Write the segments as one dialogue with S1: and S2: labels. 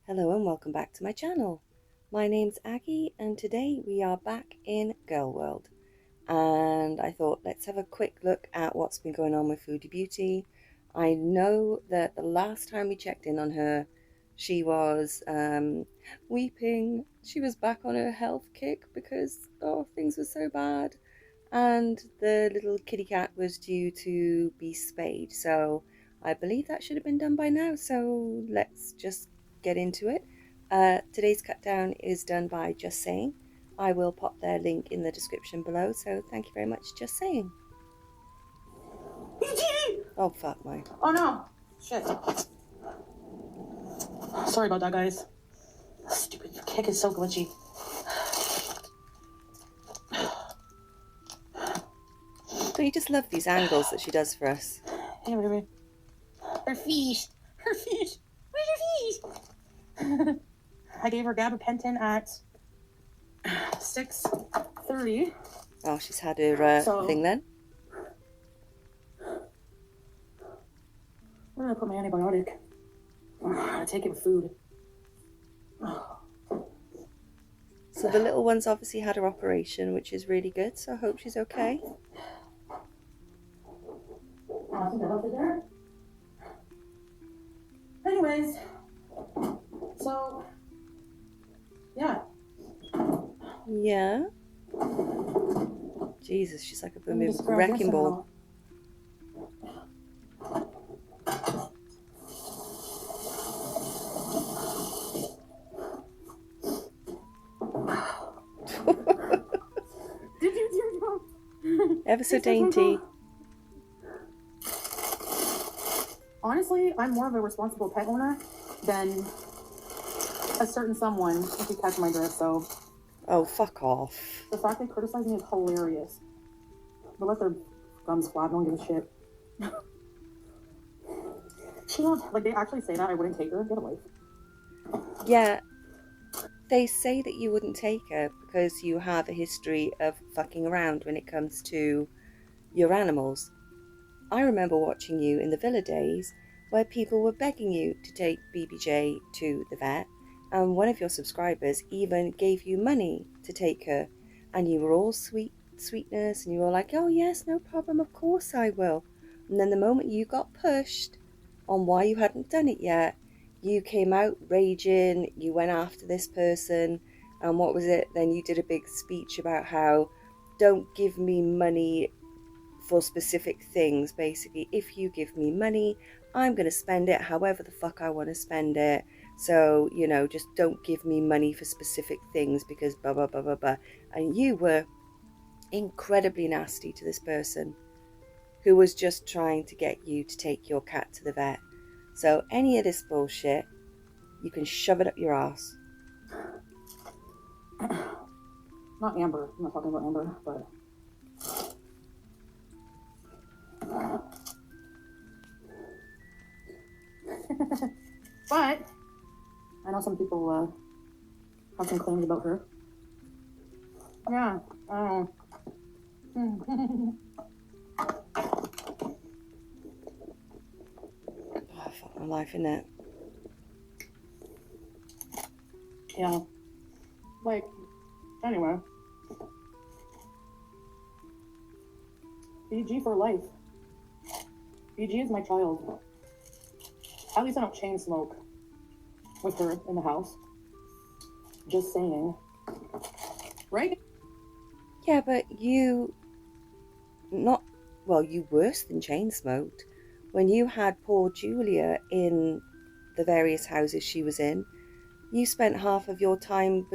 S1: Hello and welcome back to my channel. My name's Aggie and today we are back in Gorlworld, and I thought let's have a quick look at what's been going on with Foodie Beauty. I know that the last time we checked in on her she was weeping. She was back on her health kick because things were so bad, and the little kitty cat was due to be spayed, so I believe that should have been done by now, so let's just get into it. Today's cut down is done by Just Saying. I will pop their link in the description below, so thank you very much, Just Saying. Oh fuck my.
S2: Oh no! Shit. Sorry about that, guys. Stupid kick is so glitchy.
S1: Don't you just love these angles that she does for us?
S2: Hey, baby. Her feet. Her feet. Where's her feet? I gave her gabapentin at 6:30.
S1: Oh, she's had her thing then?
S2: Where did I put my antibiotic? I take it with food.
S1: So the little one's obviously had her operation, which is really good, so I hope she's okay.
S2: I think I left it there. Anyways, so, yeah.
S1: Yeah? Jesus, she's like a booming wrecking ball.
S2: Did you
S1: Ever so dainty.
S2: Honestly, I'm more of a responsible pet owner than a certain someone, if you catch my drift, so.
S1: Oh, fuck off.
S2: The fact they criticize me is hilarious. But let their gums flap, no one gives a shit. She don't, like, they actually say that I wouldn't take her. Get a life.
S1: Yeah, they say that you wouldn't take her because you have a history of fucking around when it comes to your animals. I remember watching you in the villa days where people were begging you to take BBJ to the vet, and one of your subscribers even gave you money to take her, and you were all sweetness, and you were like, oh yes, no problem, of course I will. And then the moment you got pushed on why you hadn't done it yet, you came out raging, you went after this person, and what was it? Then you did a big speech about how don't give me money for specific things. Basically, if you give me money, I'm going to spend it however the fuck I want to spend it. So, you know, just don't give me money for specific things because blah, blah, blah, blah, blah. And you were incredibly nasty to this person who was just trying to get you to take your cat to the vet. So any of this bullshit, you can shove it up your ass.
S2: Not Amber. I'm not talking about Amber, but. But I know some people have some claims about her. Yeah. Oh,
S1: Fuck my life, innit?
S2: yeah. Like, anyway. BG for life. BG is my child. At least I don't chain smoke with her in the house. Just saying. Right?
S1: Yeah, but you worse than chain smoked. When you had poor Julia in the various houses she was in, you spent half of your time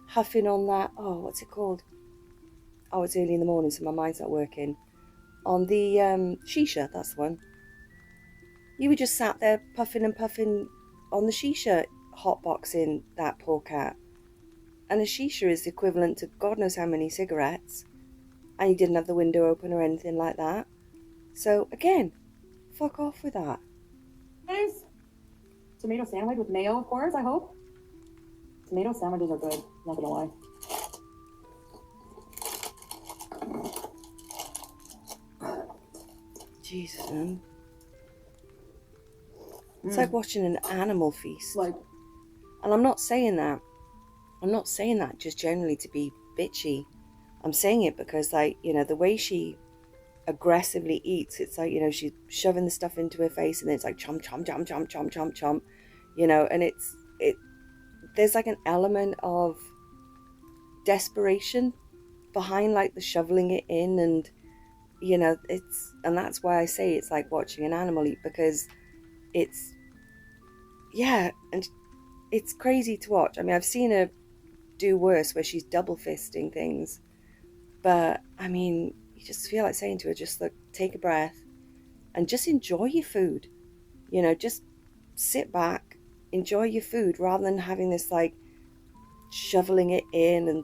S1: huffing on that, what's it called? Oh, it's early in the morning, so my mind's not working. On the shisha, that's the one. You were just sat there puffing and puffing on the shisha, hotboxing that poor cat. And a shisha is equivalent to God knows how many cigarettes. And you didn't have the window open or anything like that. So, again, fuck off with that.
S2: Nice. Tomato sandwich with mayo, of course, I hope. Tomato sandwiches are good, not gonna lie.
S1: Jesus, man. It's like watching an animal feast.
S2: Like,
S1: And I'm not saying that. I'm not saying that just generally to be bitchy. I'm saying it because, like, you know, the way she aggressively eats, it's like, you know, she's shoving the stuff into her face and then it's like chomp, chomp, chomp, chomp, chomp, chomp, chomp, you know, and there's like an element of desperation behind like the shoveling it in, and you know, and that's why I say it's like watching an animal eat, because it's, yeah, and it's crazy to watch. I mean, I've seen her do worse where she's double fisting things, but I mean, you just feel like saying to her, just like, take a breath and just enjoy your food, you know, just sit back, enjoy your food, rather than having this like shoveling it in and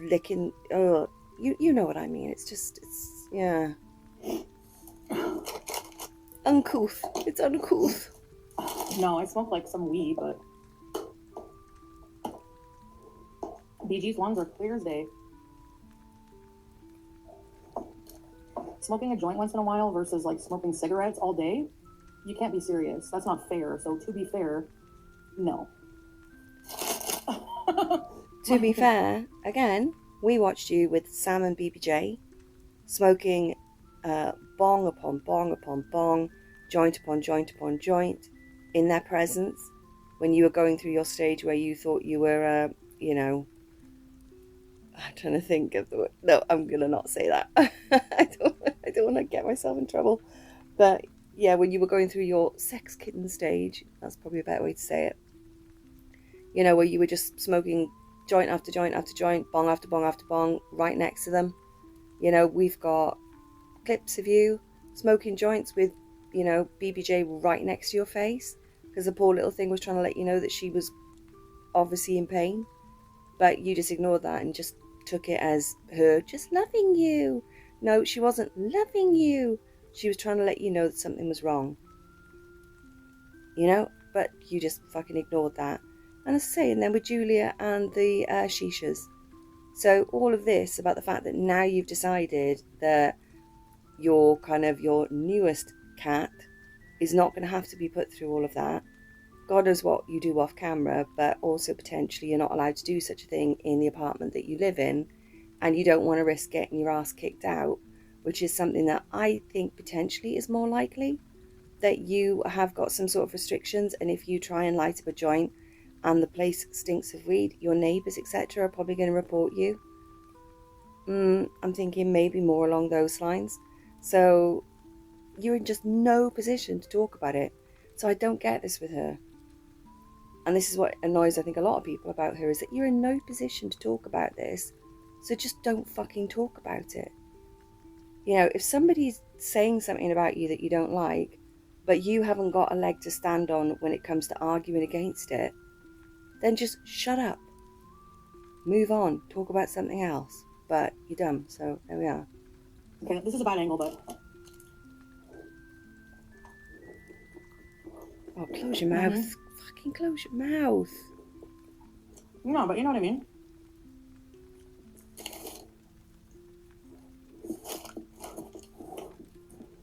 S1: licking. Oh, you know what I mean. It's yeah, uncouth. It's uncouth.
S2: no, I smoke like some weed, but BG's lungs are clear as day. Smoking a joint once in a while versus like smoking cigarettes all day, you can't be serious. That's not fair. So to be fair, no.
S1: To be fair, again, we watched you with Sam and BBJ smoking bong upon bong upon bong, joint upon joint upon joint, in their presence, when you were going through your stage where you thought you were, you know, I'm trying to think of the word. No, I'm gonna not say that. I don't want to get myself in trouble. But yeah, when you were going through your sex kitten stage, that's probably a better way to say it. You know, where you were just smoking joint after joint after joint, bong after bong after bong, right next to them. You know, we've got clips of you smoking joints with, you know, BBJ right next to your face, because the poor little thing was trying to let you know that she was obviously in pain, but you just ignored that and just took it as her just loving you. No, she wasn't loving you. She was trying to let you know that something was wrong. You know, but you just fucking ignored that. And as I say, and then with Julia and the shishas. So all of this about the fact that now you've decided that your newest cat is not going to have to be put through all of that. God knows what you do off camera, but also potentially you're not allowed to do such a thing in the apartment that you live in, and you don't want to risk getting your ass kicked out, which is something that I think potentially is more likely, that you have got some sort of restrictions, and if you try and light up a joint and the place stinks of weed, your neighbours, etc., are probably going to report you. I'm thinking maybe more along those lines. So you're in just no position to talk about it. So I don't get this with her. And this is what annoys, I think, a lot of people about her, is that you're in no position to talk about this. So just don't fucking talk about it. You know, if somebody's saying something about you that you don't like, but you haven't got a leg to stand on when it comes to arguing against it, then just shut up. Move on. Talk about something else. But you're dumb, so there we are.
S2: Okay, this is a bad angle, but...
S1: Oh, close your mouth. Fucking close your mouth.
S2: No, but you know what I mean.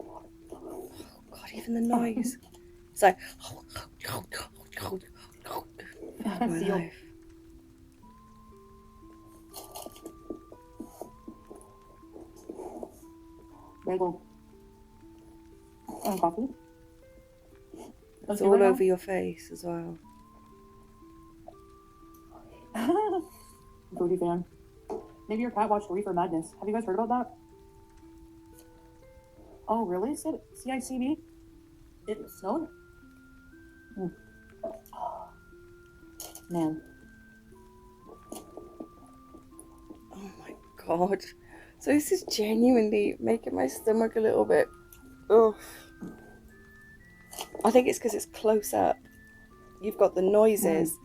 S1: Oh, God, even the noise. It's like... my life.
S2: Bagel. And coffee.
S1: It's all over your face as well.
S2: Foodie fan. Maybe your cat watched Reefer Madness. Have you guys heard about that? Oh, really? CICB? It snowed? Man.
S1: Oh my God. So this is genuinely making my stomach a little bit... Ugh. I think it's because it's close up. You've got the noises.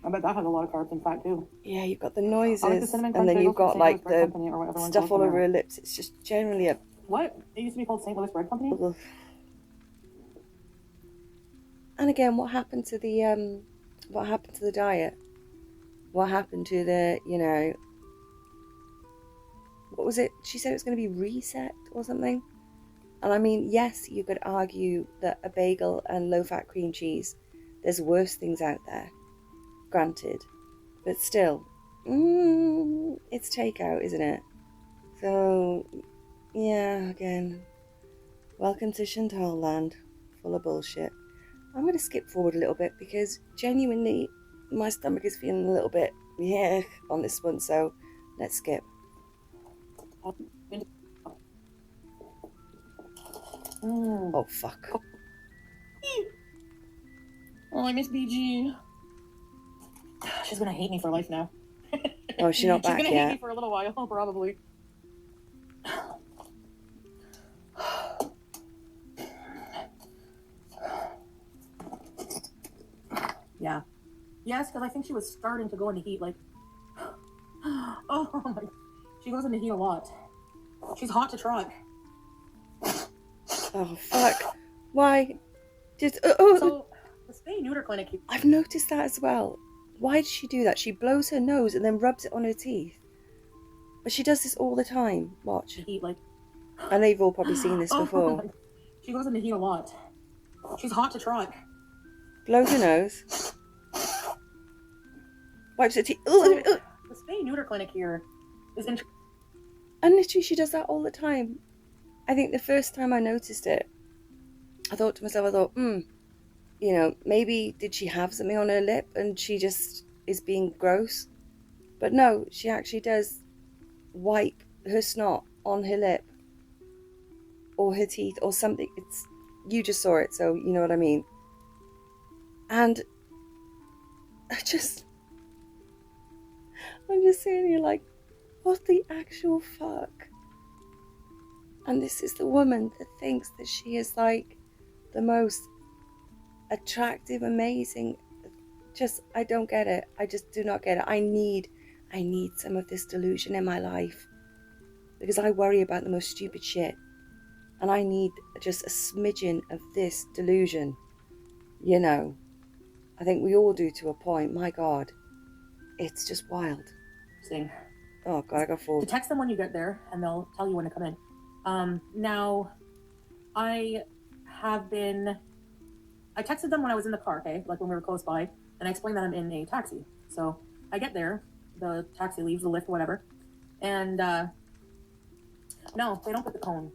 S2: I bet that has a lot of carbs and fat too.
S1: Yeah, you've got the noises.
S2: I like the cinnamon
S1: and then
S2: crunch
S1: you've got like the
S2: Company
S1: stuff all over her lips. It's just generally a...
S2: What? It used to be called St. Louis Bread Company?
S1: Ugh. And again, what happened to the diet? What happened to the, you know... What was it? She said it was going to be reset or something? And I mean, yes, you could argue that a bagel and low-fat cream cheese, there's worse things out there, granted. But still, it's takeout, isn't it? So, yeah, again, welcome to Chantal land, full of bullshit. I'm going to skip forward a little bit because genuinely my stomach is feeling a little bit on this one, so let's skip. Oh, fuck.
S2: Oh, I miss BG. She's gonna hate me for life now.
S1: Oh, she's not back
S2: yet? She's gonna hate me
S1: yet.
S2: for a little while, probably. Yeah. Yes, because I think she was starting to go into heat, like... Oh my... She goes into heat a lot. She's hot to trot.
S1: Oh, fuck. Why? Just...
S2: So, the spay-neuter clinic...
S1: I've noticed that as well. Why does she do that? She blows her nose and then rubs it on her teeth. But she does this all the time. Watch.
S2: Heat, like...
S1: I know you've all probably seen this before.
S2: She goes into heat a lot. She's hot to trot.
S1: Blows her nose. Wipes her teeth.
S2: So, the spay-neuter clinic here is in...
S1: And literally she does that all the time. I think the first time I noticed it, I thought to myself, you know, maybe did she have something on her lip and she just is being gross? But no, she actually does wipe her snot on her lip or her teeth or something. It's, you just saw it, so you know what I mean. And I'm just sitting here like, what the actual fuck? And this is the woman that thinks that she is like the most attractive, amazing. Just, I don't get it. I just do not get it. I need some of this delusion in my life because I worry about the most stupid shit. And I need just a smidgen of this delusion. You know, I think we all do to a point. My God, it's just wild.
S2: Thing.
S1: Oh God, I got full.
S2: To text them when you get there, and they'll tell you when to come in. Now, I texted them when I was in the car, okay, like when we were close by, and I explained that I'm in a taxi. So I get there, the taxi leaves, the lift, whatever, and no, they don't put the cone.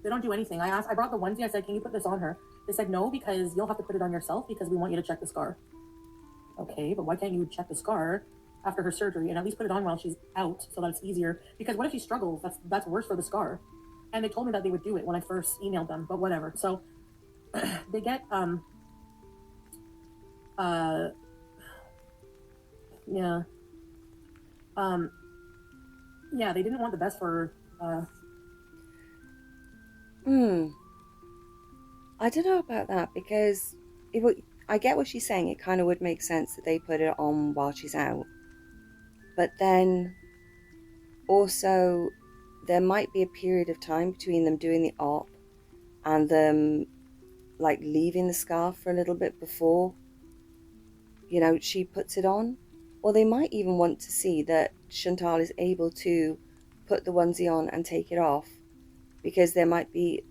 S2: They don't do anything. I brought the onesie. I said, can you put this on her? They said no, because you'll have to put it on yourself because we want you to check the scar. Okay, but why can't you check the scar after her surgery and at least put it on while she's out so that it's easier? Because what if she struggles? That's worse for the scar. And they told me that they would do it when I first emailed them, but whatever. So they get they didn't want the best for
S1: I don't know about that because I get what she's saying. It kind of would make sense that they put it on while she's out. But then also there might be a period of time between them doing the op and them like leaving the scarf for a little bit before, you know, she puts it on. Or they might even want to see that Chantal is able to put the onesie on and take it off because there might be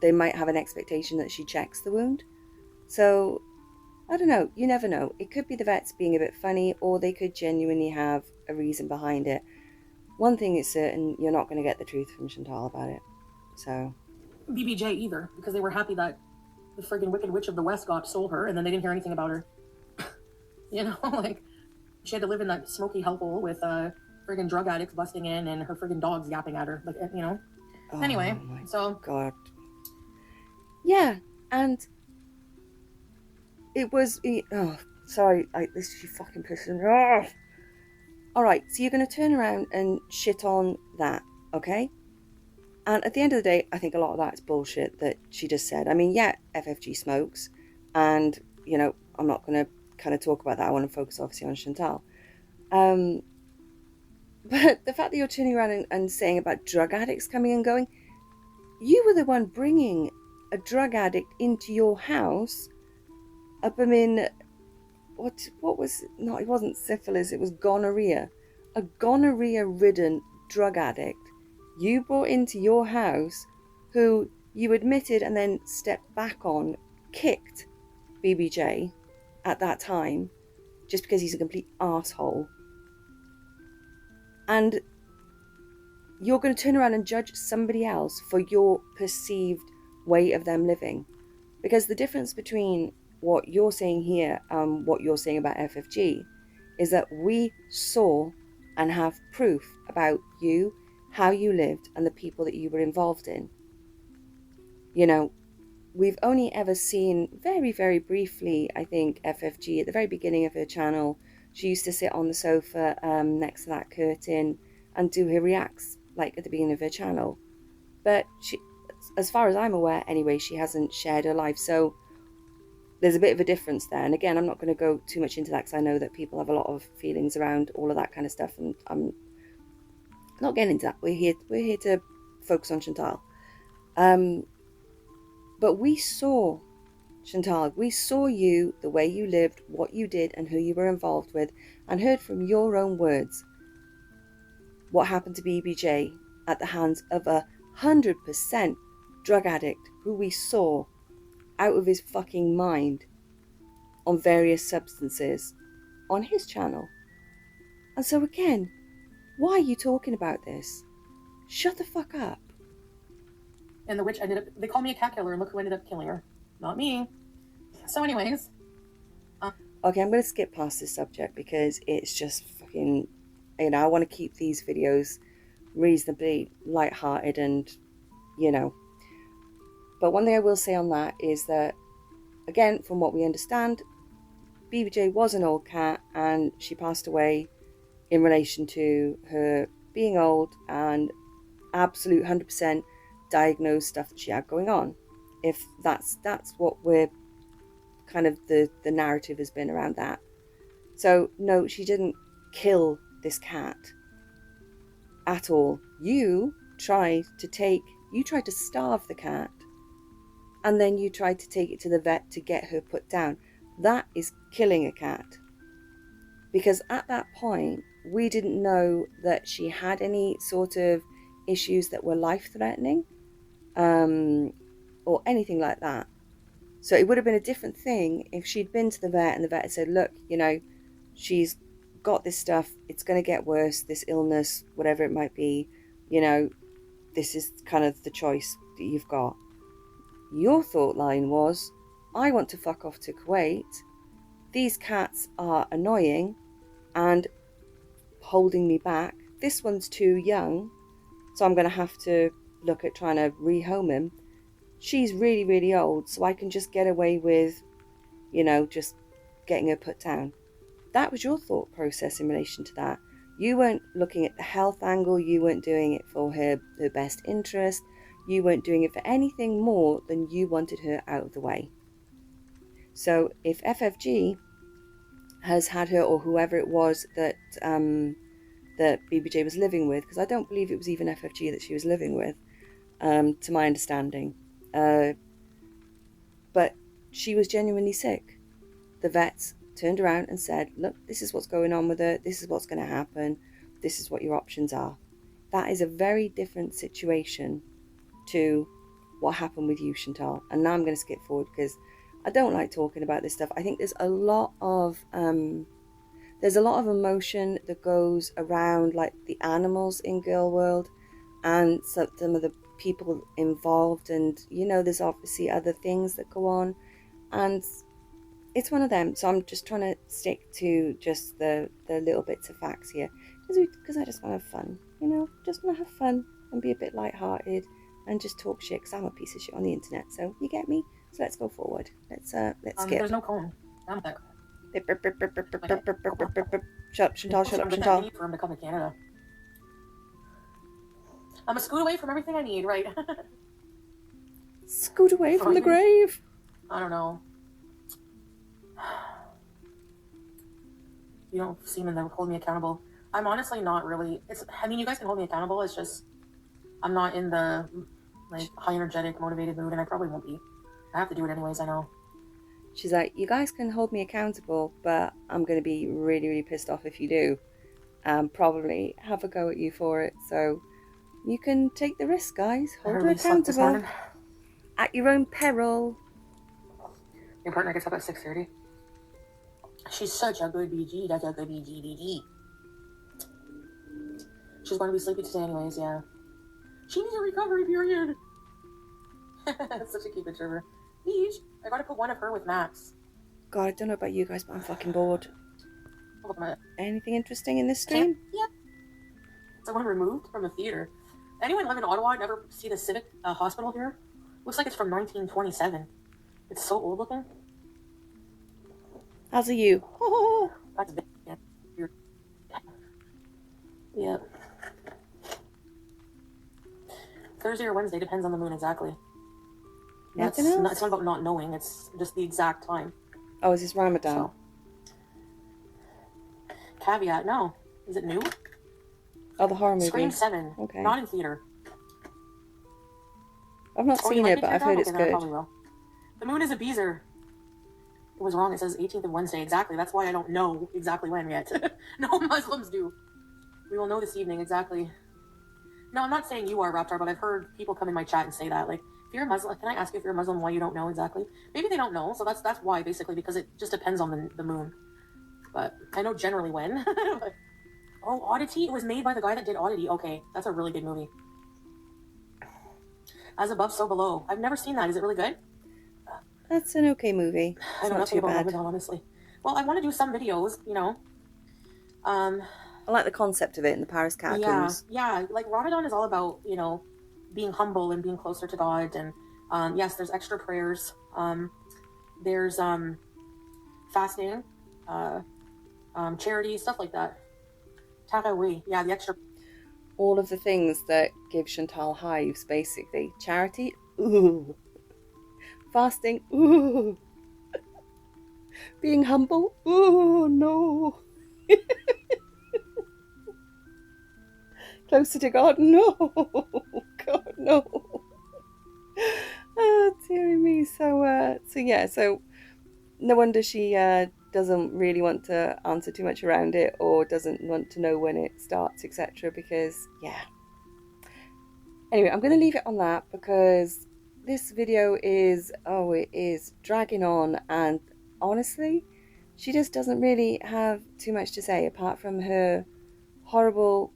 S1: they might have an expectation that she checks the wound. So I don't know, you never know. It could be the vets being a bit funny, or they could genuinely have a reason behind it. One thing is certain, you're not going to get the truth from Chantal about it. So
S2: BBJ either, because they were happy that the friggin' Wicked Witch of the West stole her, and then they didn't hear anything about her. You know, like, she had to live in that smoky hellhole with friggin' drug addicts busting in and her friggin' dogs yapping at her, like, you know.
S1: Oh,
S2: anyway, so
S1: God. Yeah, and it was, sorry, this is fucking pissing me off. Alright, so you're going to turn around and shit on that, okay? And at the end of the day, I think a lot of that is bullshit that she just said. I mean, yeah, FFG smokes, and, you know, I'm not going to kind of talk about that. I want to focus, obviously, on Chantal. But the fact that you're turning around and saying about drug addicts coming and going, you were the one bringing a drug addict into your house. I mean, what was, no, it wasn't syphilis, it was gonorrhea. A gonorrhea-ridden drug addict you brought into your house, who you admitted and then stepped back on, kicked BBJ at that time, just because he's a complete arsehole. And you're going to turn around and judge somebody else for your perceived way of them living. Because the difference between what you're saying here and what you're saying about FFG is that we saw and have proof about you, how you lived, and the people that you were involved in. You know, we've only ever seen very, very briefly, I think, FFG at the very beginning of her channel. She used to sit on the sofa next to that curtain and do her reacts, like at the beginning of her channel. But she, as far as I'm aware anyway, she hasn't shared her life. So there's a bit of a difference there. And again, I'm not going to go too much into that because I know that people have a lot of feelings around all of that kind of stuff. And I'm not getting into that. We're here to focus on Chantal. But we saw, Chantal, we saw you, the way you lived, what you did, and who you were involved with, and heard from your own words what happened to BBJ at the hands of 100% drug addict who we saw out of his fucking mind on various substances on his channel. And so again, why are you talking about this? Shut the fuck up.
S2: And the witch ended up, they call me a cat killer, and look who ended up killing her. Not me. So anyways.
S1: Okay, I'm going to skip past this subject because it's just fucking, you know, I want to keep these videos reasonably lighthearted and, you know. But one thing I will say on that is that, again, from what we understand, BBJ was an old cat and she passed away in relation to her being old and absolute 100% diagnosed stuff that she had going on. If that's what we're kind of the narrative has been around that. So no, she didn't kill this cat at all. You tried to starve the cat, and then you tried to take it to the vet to get her put down. That is killing a cat. Because at that point, we didn't know that she had any sort of issues that were life-threatening, or anything like that. So it would have been a different thing if she'd been to the vet and the vet had said, look, you know, she's got this stuff, it's going to get worse, this illness, whatever it might be, you know, this is kind of the choice that you've got. Your thought line was, I want to fuck off to Kuwait, these cats are annoying and holding me back, this one's too young, so I'm going to have to look at trying to rehome him. She's really, really old, so I can just get away with, you know, just getting her put down. That was your thought process in relation to that. You weren't looking at the health angle, you weren't doing it for her best interest, you weren't doing it for anything more than you wanted her out of the way. So if FFG has had her, or whoever it was that that BBJ was living with, because I don't believe it was even FFG that she was living with, to my understanding. But she was genuinely sick. The vets turned around and said, look, this is what's going on with her, this is what's going to happen, this is what your options are. That is a very different situation to what happened with you, Chantal. And now I'm going to skip forward because I don't like talking about this stuff. I think there's a lot of emotion that goes around, like the animals in Gorlworld and some of the people involved, and you know, there's obviously other things that go on, and it's one of them. So I'm just trying to stick to just the little bits of facts here, because I just want to have fun, you know, just want to have fun and be a bit lighthearted and just talk shit, because I'm a piece of shit on the internet, so you get me. So let's go forward. Let's skip.
S2: There's no cone. I'm that.
S1: Shut up, Chantal, shut up, Chantal.
S2: I need for him to come to Canada. I'm a scoot away from everything I need, right?
S1: Scoot away from the grave.
S2: I don't know. You don't seem to hold me accountable. I'm honestly not really. I mean, you guys can hold me accountable. It's just I'm not in the like high energetic, motivated mood, and I probably won't be. I have to do it anyways. I know.
S1: She's like, you guys can hold me accountable, but I'm going to be really, really pissed off if you do. Probably have a go at you for it. So You can take the risk, guys.
S2: I
S1: Hold her
S2: hardly slept this
S1: accountable.
S2: morning.
S1: At your own peril.
S2: Your partner gets up at 6:30. She's such a good BG. That's a good BG. She's going to be sleepy today anyways, yeah. She needs a recovery period. That's such a cute picture of her. Beach. I gotta put one of her with Max.
S1: God, I don't know about you guys, but I'm fucking bored. Anything interesting in this stream?
S2: Yeah. Someone removed from a theater. Anyone live in Ottawa never see the Civic Hospital here? Looks like it's from 1927. It's so old looking.
S1: How's are you?
S2: Oh, that's big. Yeah. Thursday or Wednesday, depends on the moon exactly. It's not about not knowing, it's just the exact time.
S1: Oh, is this Ramadan?
S2: So. Caveat, no. Is it new?
S1: Oh, the horror movie.
S2: Scream 7.
S1: Okay.
S2: Not in theater.
S1: I've not seen it, but I've heard it's good.
S2: Probably will. The moon is a beezer. It was wrong. It says 18th of Wednesday. Exactly. That's why I don't know exactly when yet. No Muslims do. We will know this evening exactly. No, I'm not saying you are, Raptor, but I've heard people come in my chat and say that. Like, if you're a Muslim, can I ask you if you're a Muslim why you don't know exactly? Maybe they don't know, so that's why, basically, because it just depends on the moon. But I know generally when. But, oh, Oddity? It was made by the guy that did Oddity. Okay, that's a really good movie. As Above, So Below. I've never seen that. Is it really good?
S1: That's an okay movie.
S2: I know nothing about Ramadan, honestly. Well, I want to do some videos, you know.
S1: I like the concept of it in the Paris Catacombs.
S2: Yeah. Like Ramadan is all about, you know, being humble and being closer to God. And yes, there's extra prayers. There's fasting, charity, stuff like that. Tarawih, yeah, the extra.
S1: All of the things that give Chantal hives, basically. Charity, ooh. Fasting, ooh. Being humble, ooh, no. Closer to God, no. God, no. Oh, dearie me. So no wonder she doesn't really want to answer too much around it, or doesn't want to know when it starts, etc. Because, yeah. Anyway, I'm going to leave it on that because this video is, it is dragging on, and honestly, she just doesn't really have too much to say apart from her horrible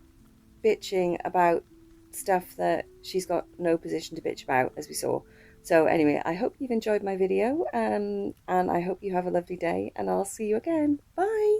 S1: bitching about stuff that she's got no position to bitch about, as we saw. So anyway, I hope you've enjoyed my video, and I hope you have a lovely day, and I'll see you again. Bye!